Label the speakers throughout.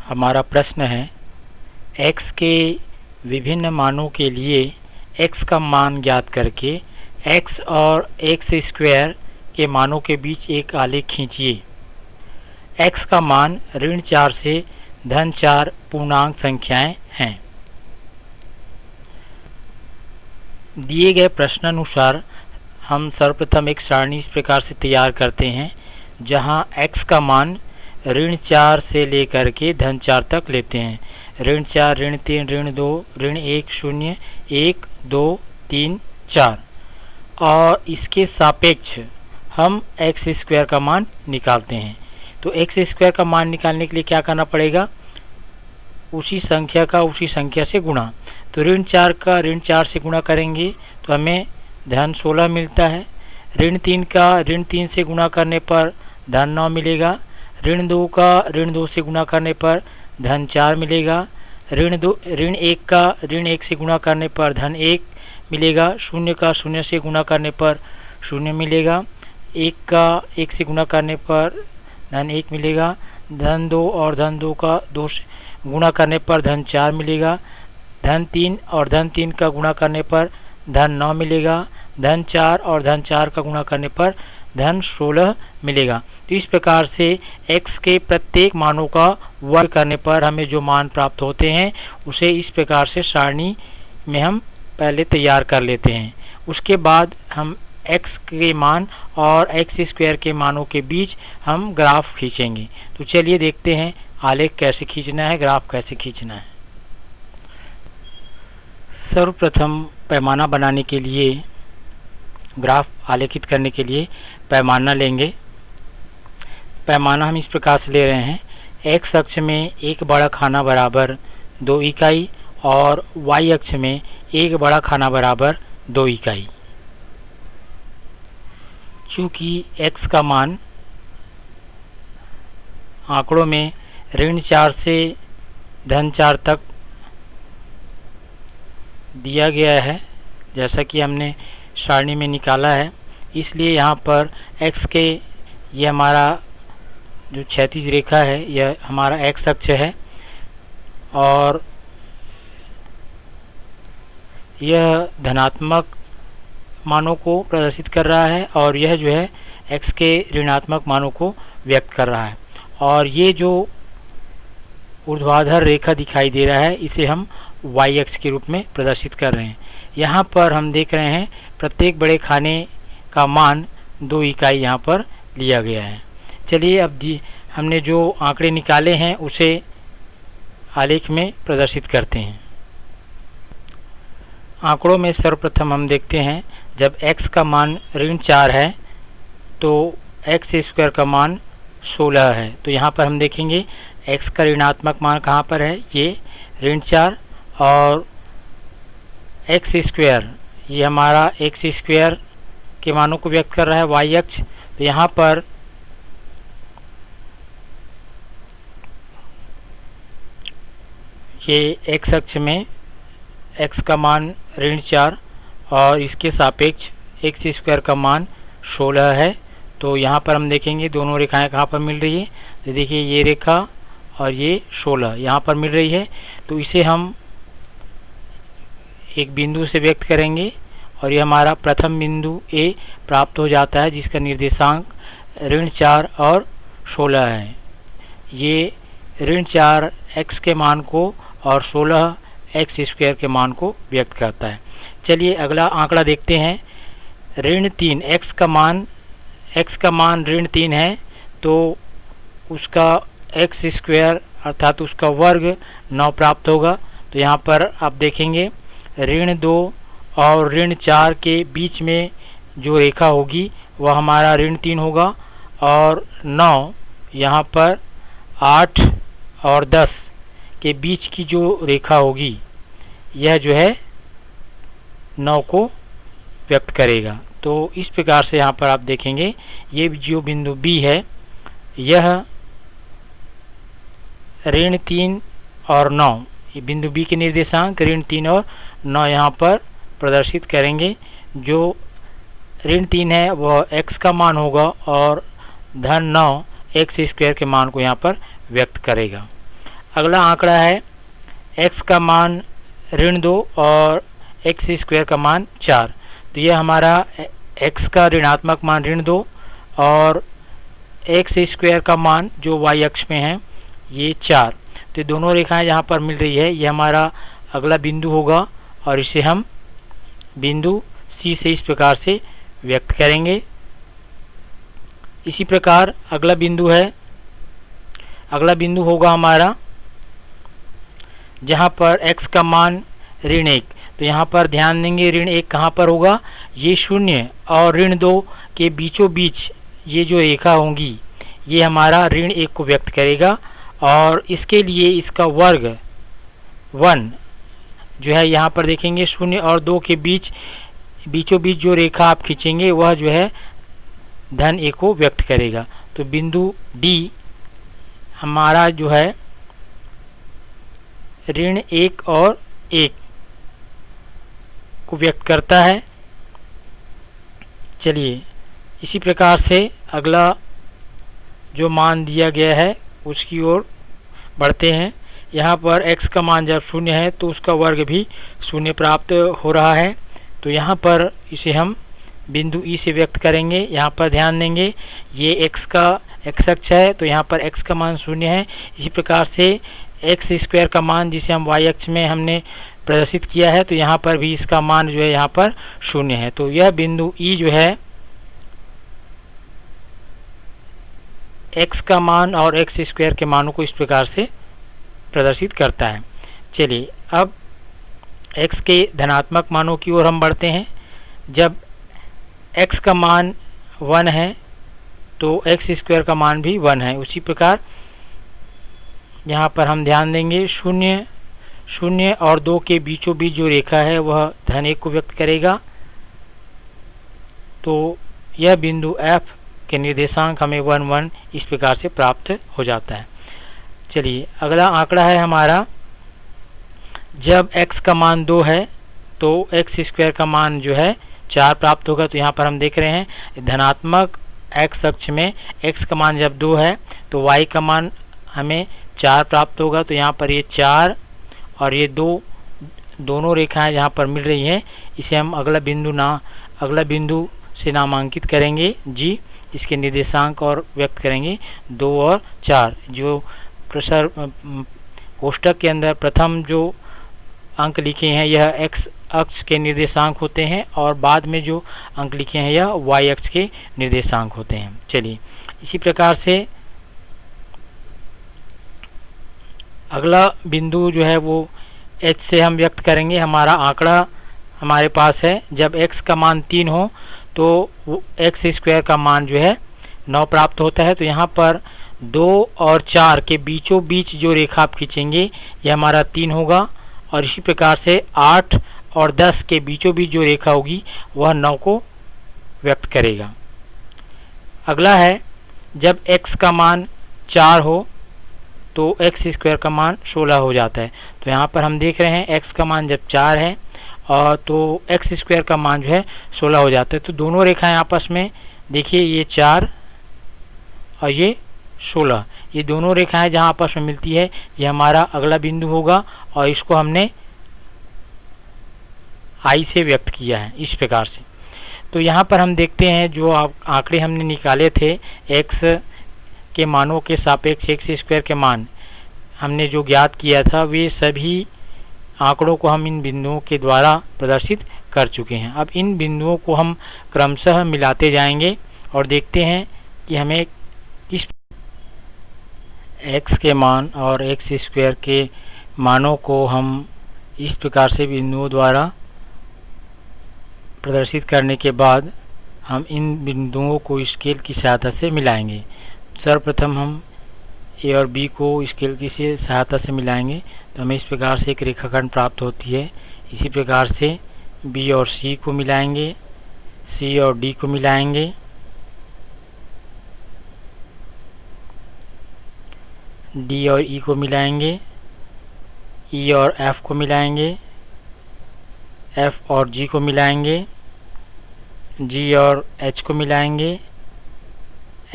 Speaker 1: हमारा प्रश्न है x के विभिन्न मानों के लिए x का मान ज्ञात करके x और x स्क्वायर के मानों के बीच एक आलेख खींचिए। x का मान ऋण 4 से धन 4 पूर्णांक संख्याएं हैं। दिए गए प्रश्नानुसार हम सर्वप्रथम एक सारणी इस प्रकार से तैयार करते हैं जहां x का मान ऋण 4 से लेकर के धन 4 तक लेते हैं। ऋण 4, ऋण 3, ऋण 2, ऋण 1, 0, 1, 2, 3, 4 और इसके सापेक्ष हम एक्स स्क्वायर का मान निकालते हैं। तो एक्स स्क्वायर का मान निकालने के लिए क्या करना पड़ेगा? उसी संख्या का उसी संख्या से गुणा। तो ऋण 4 का ऋण 4 से गुणा करेंगे तो हमें धन 16 मिलता है। ऋण 3 का ऋण 3 से गुणा करने पर धन 9 मिलेगा। ऋण 2 का ऋण 2 से गुणा करने पर धन 4 मिलेगा। ऋण 1 का ऋण 1 से गुणा करने पर धन 1 मिलेगा। 0 का 0 से गुणा करने पर 0 मिलेगा। 1 का 1 से गुणा करने पर धन 1 मिलेगा। धन 2 और धन 2 का 2 से गुणा करने पर धन 4 मिलेगा। धन 3 और धन 3 का गुणा करने पर धन 9 मिलेगा। धन 4 और धन 4 का गुणा करने पर धन 16 मिलेगा। तो इस प्रकार से x के प्रत्येक मानों का वर्ग करने पर हमें जो मान प्राप्त होते हैं उसे इस प्रकार से सारणी में हम पहले तैयार कर लेते हैं। उसके बाद हम x के मान और x स्क्वायर के मानों के बीच हम ग्राफ खींचेंगे। तो चलिए देखते हैं आलेख कैसे खींचना है, ग्राफ कैसे खींचना है। सर्वप्रथम पैमाना बनाने के लिए, ग्राफ आलेखित करने के लिए पैमाना लेंगे। पैमाना हम इस प्रकार से ले रहे हैं, x अक्ष में एक बड़ा खाना बराबर 2 इकाई और y अक्ष में एक बड़ा खाना बराबर 2 इकाई। चूँकि x का मान आंकड़ों में ऋण 4 से धन 4 तक दिया गया है, जैसा कि हमने सारणी में निकाला है, इसलिए यहाँ पर x के ये हमारा जो क्षैतिज रेखा है यह हमारा x अक्ष है और यह धनात्मक मानों को प्रदर्शित कर रहा है और यह जो है x के ऋणात्मक मानों को व्यक्त कर रहा है। और ये जो ऊर्ध्वाधर रेखा दिखाई दे रहा है इसे हम y अक्ष के रूप में प्रदर्शित कर रहे हैं। यहाँ पर हम देख रहे हैं प्रत्येक बड़े खाने का मान 2 इकाई यहाँ पर लिया गया है। चलिए अब हमने जो आंकड़े निकाले हैं उसे आलेख में प्रदर्शित करते हैं। आंकड़ों में सर्वप्रथम हम देखते हैं जब x का मान ऋण 4 है तो एक्स स्क्वायर का मान 16 है। तो यहाँ पर हम देखेंगे x का ऋणात्मक मान कहाँ पर है, ये ऋण 4 और एक्स स्क्वायर ये हमारा एक्स स्क्वायर के मानों को व्यक्त कर रहा है y अक्ष। तो यहाँ पर ये x अक्ष में x का मान ऋण 4 और इसके सापेक्ष एक्स स्क्वायर का मान 16 है। तो यहाँ पर हम देखेंगे दोनों रेखाएं कहाँ पर मिल रही है, तो देखिए ये रेखा और ये 16 यहाँ पर मिल रही है। तो इसे हम एक बिंदु से व्यक्त करेंगे और ये हमारा प्रथम बिंदु A प्राप्त हो जाता है जिसका निर्देशांक ऋण 4 और 16 है। ये ऋण 4 x के मान को और 16 एक्स स्क्वायर के मान को व्यक्त करता है। चलिए अगला आंकड़ा देखते हैं। ऋण 3 x का मान ऋण 3 है तो उसका एक्स स्क्वायर अर्थात उसका वर्ग 9 प्राप्त होगा। तो यहाँ पर आप देखेंगे ऋण 2 और ऋण 4 के बीच में जो रेखा होगी वह हमारा ऋण 3 होगा और 9 यहाँ पर 8 और 10 के बीच की जो रेखा होगी यह जो है 9 को व्यक्त करेगा। तो इस प्रकार से यहाँ पर आप देखेंगे ये जो बिंदु B है यह ऋण 3 और 9, ये बिंदु B के निर्देशांक ऋण 3 और 9 यहाँ पर प्रदर्शित करेंगे। जो ऋण 3 है वह x का मान होगा और धन 9 एक्स स्क्वायर के मान को यहाँ पर व्यक्त करेगा। अगला आंकड़ा है x का मान ऋण 2 और x स्क्वायर का मान 4। तो ये हमारा x का ऋणात्मक मान ऋण 2 और x स्क्वायर का मान जो y अक्ष में है ये 4। तो दोनों रेखाएं जहाँ पर मिल रही है ये हमारा अगला बिंदु होगा और इसे हम बिंदु C से इस प्रकार से व्यक्त करेंगे। इसी प्रकार अगला बिंदु होगा हमारा जहाँ पर x का मान ऋण 1। तो यहाँ पर ध्यान देंगे ऋण 1 कहाँ पर होगा, ये 0 और ऋण 2 के बीचों बीच ये जो रेखा होंगी ये हमारा ऋण 1 को व्यक्त करेगा और इसके लिए इसका वर्ग 1 जो है यहाँ पर देखेंगे 0 और 2 के बीचों बीच जो रेखा आप खींचेंगे वह जो है धन 1 को व्यक्त करेगा। तो बिंदु D हमारा जो है ऋण 1 और 1 को व्यक्त करता है। चलिए इसी प्रकार से अगला जो मान दिया गया है उसकी ओर बढ़ते हैं। यहाँ पर x का मान जब 0 है तो उसका वर्ग भी 0 प्राप्त हो रहा है। तो यहाँ पर इसे हम बिंदु E से व्यक्त करेंगे। यहाँ पर ध्यान देंगे ये x अक्ष है तो यहाँ पर x का मान 0 है। इसी प्रकार से x स्क्वायर का मान जिसे हम y अक्ष में हमने प्रदर्शित किया है तो यहाँ पर भी इसका मान जो है यहाँ पर 0 है। तो यह बिंदु E जो है x का मान और x स्क्वायर के मानों को इस प्रकार से प्रदर्शित करता है। चलिए अब x के धनात्मक मानों की ओर हम बढ़ते हैं। जब x का मान 1 है तो x स्क्वायर का मान भी 1 है। उसी प्रकार यहाँ पर हम ध्यान देंगे 0 और 2 के बीचों बीच जो रेखा है वह धन 1 को व्यक्त करेगा। तो यह बिंदु F के निर्देशांक हमें 1 1 इस प्रकार से प्राप्त हो जाता है। चलिए अगला आंकड़ा है हमारा जब x का मान 2 है तो x स्क्वायर का मान जो है 4 प्राप्त होगा। तो यहाँ पर हम देख रहे हैं धनात्मक x अक्ष में x का मान जब 2 है तो y का मान हमें 4 प्राप्त होगा। तो यहाँ पर ये 4 और ये 2 दोनों रेखाएं जहाँ पर मिल रही हैं इसे हम अगला बिंदु से नामांकित करेंगे G। इसके निर्देशांक और व्यक्त करेंगे 2 और 4। जो प्रसर कोष्ठक के अंदर प्रथम जो अंक लिखे हैं यह x अक्ष के निर्देशांक होते हैं और बाद में जो अंक लिखे हैं यह y अक्ष के निर्देशांक होते हैं। चलिए इसी प्रकार से अगला बिंदु जो है वो h से हम व्यक्त करेंगे। हमारा आंकड़ा हमारे पास है जब x का मान 3 हो तो x स्क्वायर का मान जो है 9 प्राप्त होता है। तो यहाँ पर 2 और 4 के बीचों बीच जो रेखा आप खींचेंगे यह हमारा 3 होगा और इसी प्रकार से 8 और 10 के बीचों बीच जो रेखा होगी वह 9 को व्यक्त करेगा। अगला है जब x का मान 4 हो तो x स्क्वायर का मान 16 हो जाता है। तो यहाँ पर हम देख रहे हैं x का मान जब 4 है और तो x स्क्वायर का मान जो है 16 हो जाता है। तो दोनों रेखाएं आपस में देखिए ये 4 और ये 16 ये दोनों रेखाएं जहां आपस में मिलती है ये हमारा अगला बिंदु होगा और इसको हमने I से व्यक्त किया है इस प्रकार से। तो यहाँ पर हम देखते हैं जो आंकड़े हमने निकाले थे x के मानों के सापेक्ष x स्क्वायर के मान हमने जो ज्ञात किया था वे सभी आंकड़ों को हम इन बिंदुओं के द्वारा प्रदर्शित कर चुके हैं। अब इन बिंदुओं को हम क्रमशः मिलाते जाएंगे और देखते हैं कि हमें किस x के मान और x स्क्वायर के मानों को हम इस प्रकार से बिंदुओं द्वारा प्रदर्शित करने के बाद हम इन बिंदुओं को स्केल की सहायता से मिलाएंगे। सर्वप्रथम हम A और B को स्केल की सहायता से मिलाएंगे तो हमें इस प्रकार से एक रेखाखंड प्राप्त होती है। इसी प्रकार से B और C को मिलाएंगे, C और D को मिलाएंगे, D और E को मिलाएंगे, E और F को मिलाएंगे, F और G को मिलाएंगे, G और H को मिलाएंगे,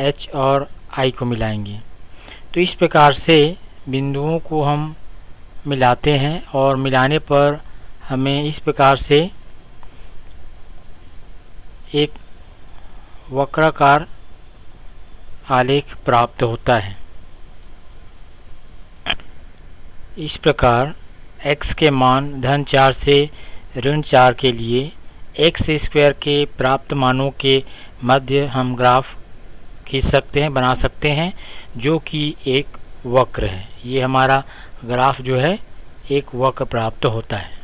Speaker 1: H और I को मिलाएंगे। तो इस प्रकार से बिंदुओं को हम मिलाते हैं और मिलाने पर हमें इस प्रकार से एक वक्राकार आलेख प्राप्त होता है। इस प्रकार x के मान -4 से -4 के लिए x स्क्वायर के प्राप्त मानों के मध्य हम ग्राफ खींच सकते हैं, बना सकते हैं, जो कि एक वक्र है। ये हमारा ग्राफ जो है एक वक्र प्राप्त होता है।